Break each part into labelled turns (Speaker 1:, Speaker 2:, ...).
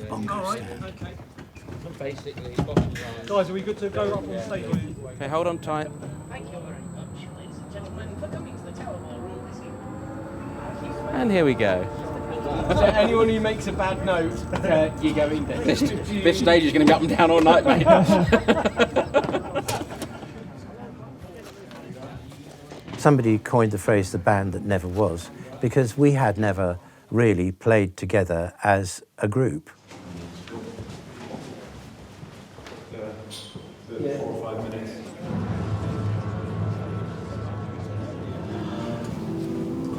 Speaker 1: bongo stand.
Speaker 2: Okay. Basically, bottom line.
Speaker 3: Guys, are we good to go up on stage?
Speaker 1: Okay, hold on tight.
Speaker 4: Thank you very much, ladies and gentlemen, for coming to the Tower Ballroom this evening.
Speaker 1: And here we go.
Speaker 2: So anyone who makes a bad note, you go in there.
Speaker 1: This stage is going to be up and down all night, mate. Somebody coined the phrase "the band that never was," because we had never really played together as a group.
Speaker 3: 4 or 5 minutes.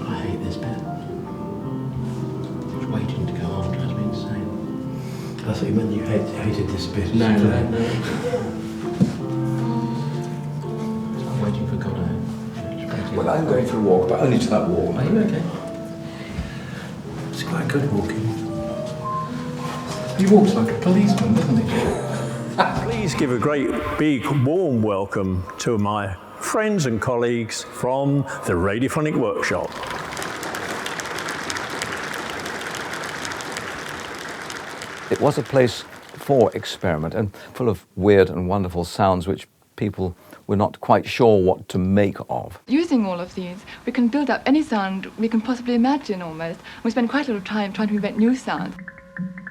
Speaker 5: I hate this bit. Just waiting to go on drives me insane. I thought you meant you hated this bit. No. I'm waiting for Godot.
Speaker 6: Well, I'm going for a walk, but only to that wall.
Speaker 5: Are you okay? It's quite good walking.
Speaker 6: He walks like a policeman, doesn't he?
Speaker 3: Please give a great, big, warm welcome to my friends and colleagues from the Radiophonic Workshop.
Speaker 7: It was a place for experiment and full of weird and wonderful sounds which people were not quite sure what to make of.
Speaker 8: Using all of these, we can build up any sound we can possibly imagine almost. We spend quite a lot of time trying to invent new sounds.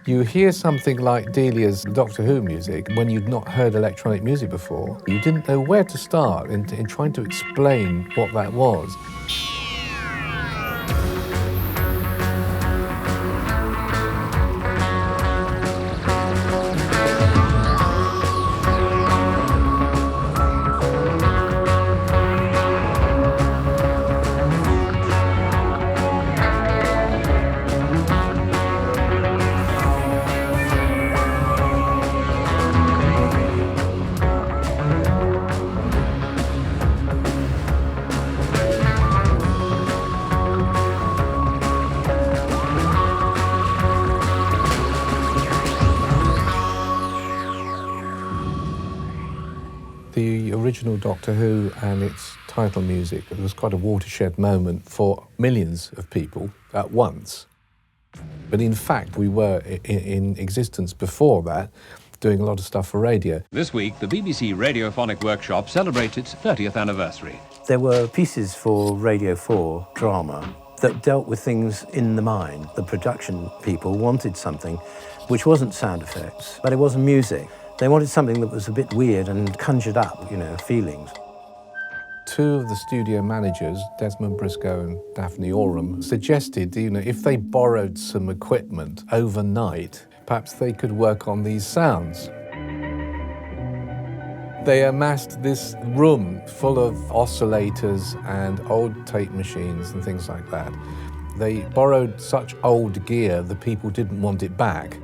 Speaker 9: You hear something like Delia's Doctor Who music when you'd not heard electronic music before. You didn't know where to start in trying to explain what that was. The original Doctor Who and its title music was quite a watershed moment for millions of people at once. But in fact, we were in existence before that, doing a lot of stuff for radio.
Speaker 10: This week, the BBC Radiophonic Workshop celebrates its 30th anniversary.
Speaker 1: There were pieces for Radio 4 drama that dealt with things in the mind. The production people wanted something which wasn't sound effects, but it wasn't music. They wanted something that was a bit weird and conjured up, feelings.
Speaker 9: Two of the studio managers, Desmond Briscoe and Daphne Oram, suggested, if they borrowed some equipment overnight, perhaps they could work on these sounds. They amassed this room full of oscillators and old tape machines and things like that. They borrowed such old gear that people didn't want it back.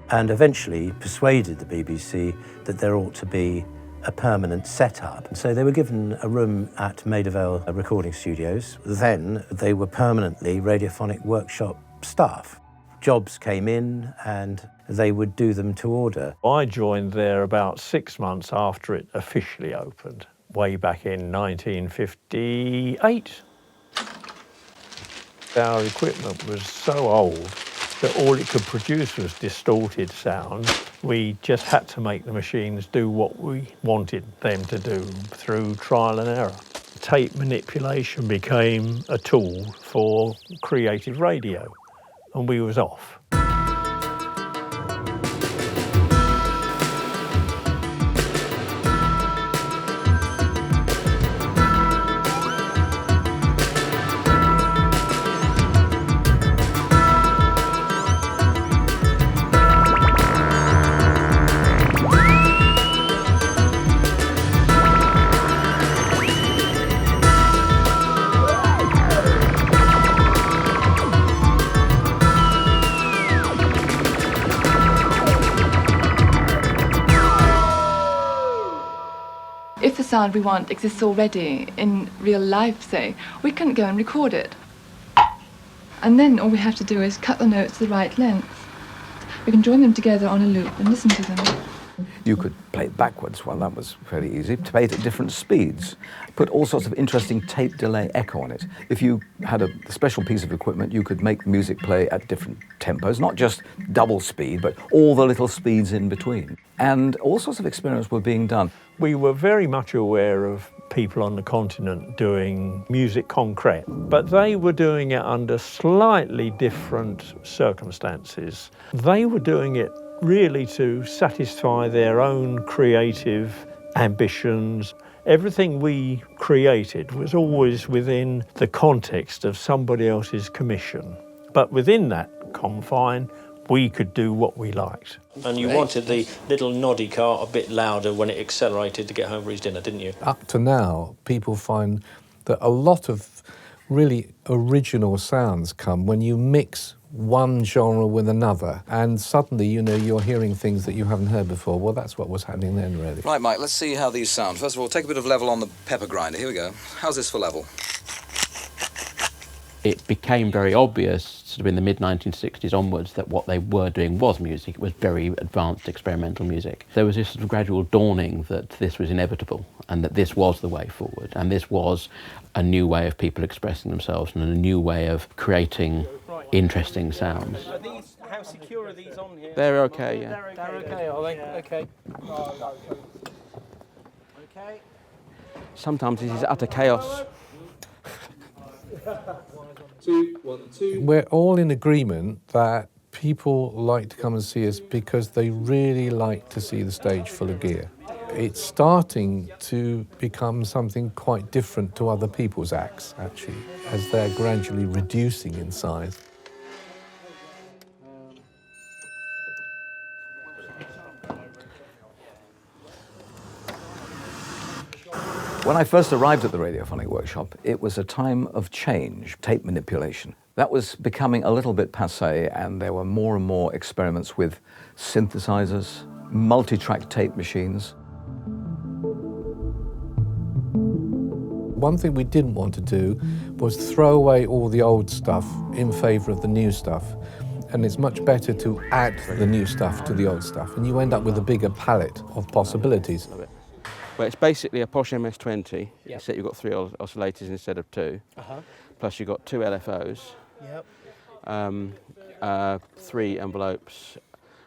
Speaker 1: And eventually persuaded the BBC that there ought to be a permanent setup. And so they were given a room at Maida Vale Recording Studios. Then they were permanently Radiophonic Workshop staff. Jobs came in and they would do them to order.
Speaker 3: I joined there about 6 months after it officially opened, way back in 1958. Our equipment was so old that all it could produce was distorted sound. We just had to make the machines do what we wanted them to do through trial and error. Tape manipulation became a tool for creative radio, and we was off.
Speaker 8: If the sound we want exists already in real life, say, we can go and record it. And then all we have to do is cut the notes to the right length. We can join them together on a loop and listen to them.
Speaker 7: You could play it backwards, well, that was fairly easy. To play it at different speeds. Put all sorts of interesting tape delay echo on it. If you had a special piece of equipment, you could make music play at different tempos, not just double speed, but all the little speeds in between. And all sorts of experiments were being done.
Speaker 3: We were very much aware of people on the continent doing music concrete, but they were doing it under slightly different circumstances. They were doing it really to satisfy their own creative ambitions. Everything we created was always within the context of somebody else's commission. But within that confine, we could do what we liked.
Speaker 11: And you wanted the little noddy car a bit louder when it accelerated to get home for his dinner, didn't you?
Speaker 9: Up to now, people find that a lot of really original sounds come when you mix one genre with another, and suddenly, you know, you're hearing things that you haven't heard before. Well, that's what was happening then, really.
Speaker 7: Right, Mike, let's see how these sound. First of all, take a bit of level on the pepper grinder. Here we go. How's this for level?
Speaker 12: It became very obvious sort of in the mid-1960s onwards that what they were doing was music. It was very advanced experimental music. There was this sort of gradual dawning that this was inevitable and that this was the way forward, and this was a new way of people expressing themselves and a new way of creating interesting sounds.
Speaker 11: How secure are these on here?
Speaker 12: They're okay, yeah.
Speaker 11: They're okay, are they? Okay. Okay.
Speaker 12: Sometimes this is utter chaos.
Speaker 6: 2, 1, 2.
Speaker 9: We're all in agreement that people like to come and see us because they really like to see the stage full of gear. It's starting to become something quite different to other people's acts, actually, as they're gradually reducing in size.
Speaker 7: When I first arrived at the Radiophonic Workshop, it was a time of change, tape manipulation. That was becoming a little bit passé, and there were more and more experiments with synthesizers, multi-track tape machines.
Speaker 9: One thing we didn't want to do was throw away all the old stuff in favour of the new stuff. And it's much better to add the new stuff to the old stuff, and you end up with a bigger palette of possibilities.
Speaker 12: Well, it's basically a Posh MS-20, except you've got 3 oscillators instead of 2. Plus you've got 2 LFOs, 3 envelopes,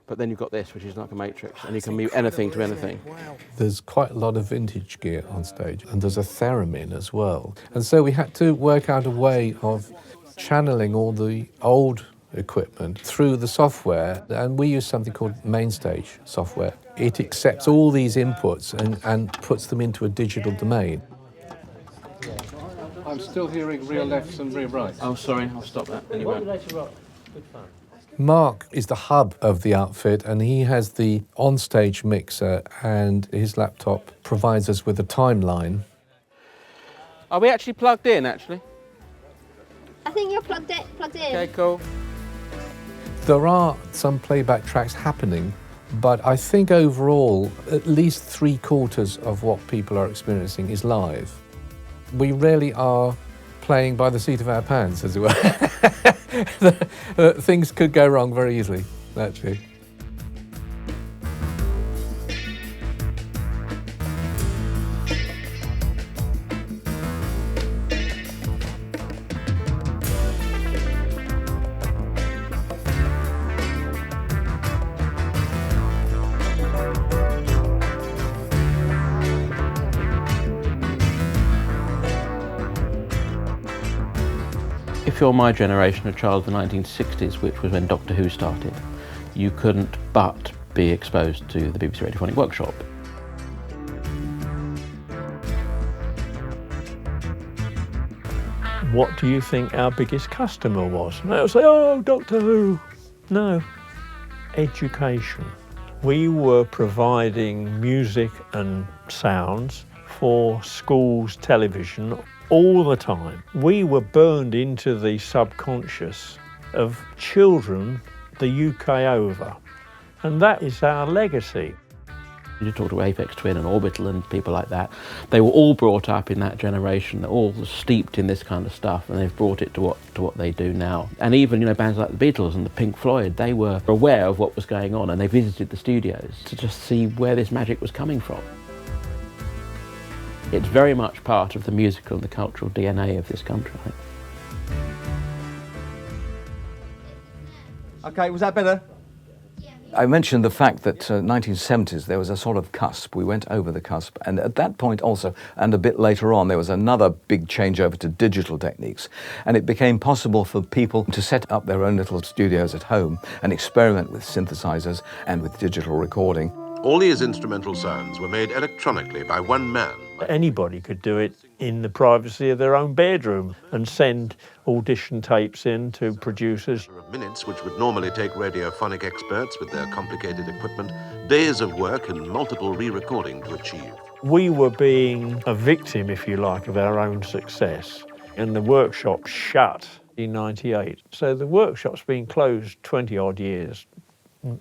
Speaker 12: but then you've got this, which is like a matrix, and you can mute anything to anything.
Speaker 9: Wow. There's quite a lot of vintage gear on stage, and there's a theremin as well. And so we had to work out a way of channeling all the old equipment through the software, and we use something called Mainstage software. It accepts all these inputs and puts them into a digital domain.
Speaker 6: I'm still hearing rear lefts and rear rights.
Speaker 12: Oh, sorry, I'll stop that. Anyway.
Speaker 9: Mark is the hub of the outfit, and he has the on-stage mixer, and his laptop provides us with a timeline.
Speaker 12: Are we actually plugged in, actually?
Speaker 13: I think you're plugged in.
Speaker 12: Okay, cool.
Speaker 9: There are some playback tracks happening, but I think overall, at least 3/4 of what people are experiencing is live. We really are playing by the seat of our pants, as it were. Things could go wrong very easily, actually.
Speaker 12: If you're my generation, a child of the 1960s, which was when Doctor Who started, you couldn't but be exposed to the BBC Radiophonic Workshop.
Speaker 3: What do you think our biggest customer was? And they'll say, oh, Doctor Who. No, education. We were providing music and sounds for schools' television all the time. We were burned into the subconscious of children the UK over, and that is our legacy.
Speaker 12: You talk to Aphex Twin and Orbital and people like that. They were all brought up in that generation. They're all steeped in this kind of stuff, and they've brought it to what they do now. And even, you know, bands like the Beatles and the Pink Floyd, they were aware of what was going on, and they visited the studios to just see where this magic was coming from. It's very much part of the musical and the cultural DNA of this country, I think.
Speaker 14: Okay, was that better?
Speaker 7: I mentioned the fact that 1970s, there was a sort of cusp. We went over the cusp. And at that point also, and a bit later on, there was another big changeover to digital techniques. And it became possible for people to set up their own little studios at home and experiment with synthesizers and with digital recording.
Speaker 15: All these instrumental sounds were made electronically by one man.
Speaker 3: Anybody could do it in the privacy of their own bedroom and send audition tapes in to producers.
Speaker 15: Minutes which would normally take radiophonic experts with their complicated equipment, days of work and multiple re-recording to achieve.
Speaker 3: We were being a victim, if you like, of our own success. And the workshop shut in '98. So the workshop's been closed 20 odd years,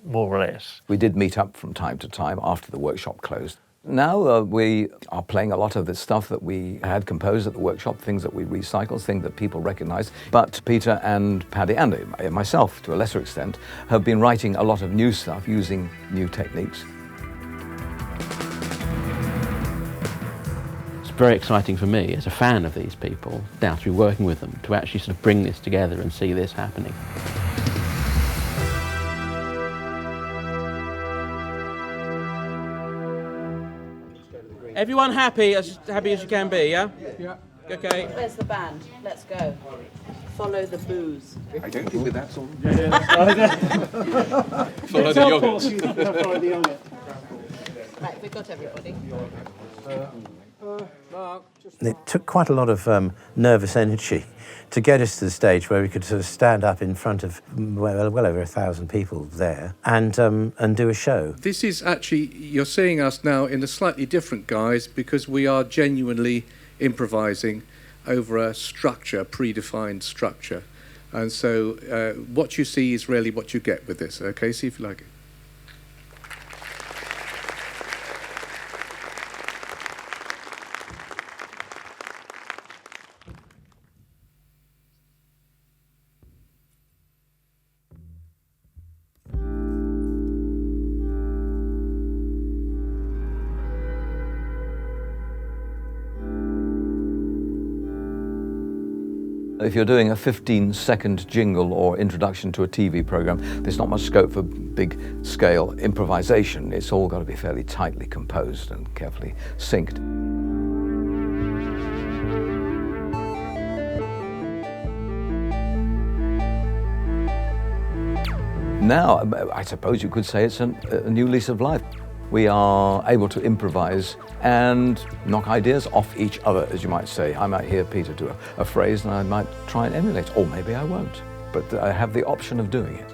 Speaker 3: more or less.
Speaker 7: We did meet up from time to time after the workshop closed. Now we are playing a lot of the stuff that we had composed at the workshop, things that we recycled, things that people recognise. But Peter and Paddy and myself, to a lesser extent, have been writing a lot of new stuff using new techniques.
Speaker 12: It's very exciting for me as a fan of these people, now to be working with them, to actually sort of bring this together and see this happening.
Speaker 2: Everyone happy as you can be, yeah?
Speaker 6: Yeah.
Speaker 2: Okay.
Speaker 16: Where's the band? Let's go. Follow the booze.
Speaker 14: I don't think that's all.
Speaker 2: Follow the yogurt.
Speaker 16: Follow the yogurt. Right, we got everybody.
Speaker 1: It took quite a lot of nervous energy to get us to the stage where we could sort of stand up in front of well over 1,000 people there and do a show.
Speaker 6: This is actually, you're seeing us now in a slightly different guise because we are genuinely improvising over a structure, a predefined structure. And so what you see is really what you get with this. Okay, see if you like it.
Speaker 7: If you're doing a 15-second jingle or introduction to a TV program, there's not much scope for big-scale improvisation. It's all got to be fairly tightly composed and carefully synced. Now, I suppose you could say it's a new lease of life. We are able to improvise and knock ideas off each other, as you might say. I might hear Peter do a phrase and I might try and emulate, or maybe I won't. But I have the option of doing it.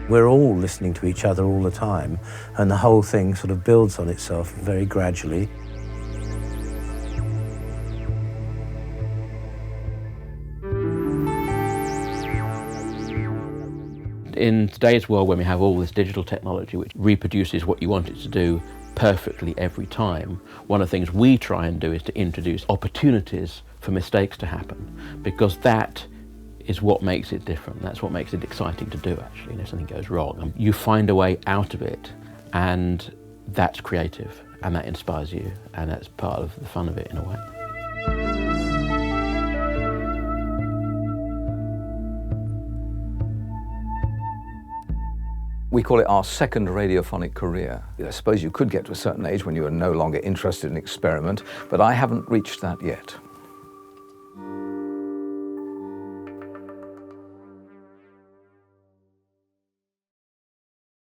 Speaker 1: We're all listening to each other all the time, and the whole thing sort of builds on itself very gradually.
Speaker 12: In today's world, when we have all this digital technology which reproduces what you want it to do perfectly every time, one of the things we try and do is to introduce opportunities for mistakes to happen, because that is what makes it different. That's what makes it exciting to do, actually. And if something goes wrong, you find a way out of it, and that's creative, and that inspires you, and that's part of the fun of it in a way.
Speaker 7: We call it our second radiophonic career. I suppose you could get to a certain age when you are no longer interested in experiment, but I haven't reached that yet.